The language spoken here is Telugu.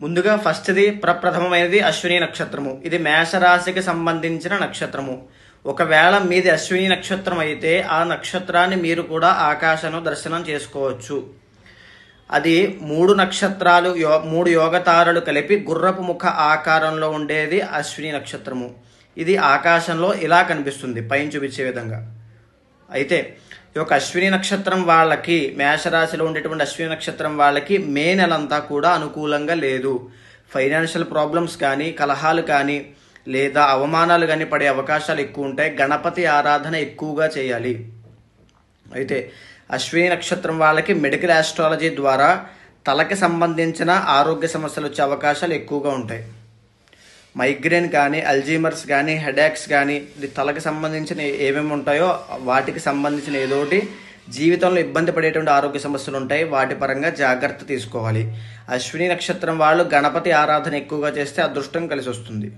ముందుగా ఫస్ట్ది ప్రప్రథమమైనది అశ్విని నక్షత్రము. ఇది మేషరాశికి సంబంధించిన నక్షత్రము. ఒకవేళ మీది అశ్విని నక్షత్రం అయితే ఆ నక్షత్రాన్ని మీరు కూడా ఆకాశంలో దర్శనం చేసుకోవచ్చు. అది 3 నక్షత్రాలు 3 యోగతారలు కలిపి గుర్రపు ముఖ ఆకారంలో ఉండేది అశ్విని నక్షత్రము. ఇది ఆకాశంలో ఇలా కనిపిస్తుంది పైన చూపించే విధంగా. అయితే ఈ యొక్క అశ్విని నక్షత్రం వాళ్ళకి, మేషరాశిలో ఉండేటువంటి అశ్విని నక్షత్రం వాళ్ళకి మే నెలంతా కూడా అనుకూలంగా లేదు. ఫైనాన్షియల్ ప్రాబ్లమ్స్ కానీ, కలహాలు కానీ, లేదా అవమానాలు కానీ పడే అవకాశాలు ఎక్కువ ఉంటాయి. గణపతి ఆరాధన ఎక్కువగా చేయాలి. అయితే అశ్విని నక్షత్రం వాళ్ళకి మెడికల్ ఆస్ట్రాలజీ ద్వారా తలకి సంబంధించిన ఆరోగ్య సమస్యలు వచ్చే అవకాశాలు ఎక్కువగా ఉంటాయి. మైగ్రేన్ కానీ, అల్జీమర్స్ కానీ, హెడేక్స్ కానీ, తలకి సంబంధించిన ఏమేమి ఉంటాయో వాటికి సంబంధించిన ఏదోటి జీవితంలో ఇబ్బంది పడేటువంటి ఆరోగ్య సమస్యలు ఉంటాయి. వాటి పరంగా జాగ్రత్త తీసుకోవాలి. అశ్విని నక్షత్రం వాళ్ళు గణపతి ఆరాధన ఎక్కువగా చేస్తే అదృష్టం కలిసి వస్తుంది.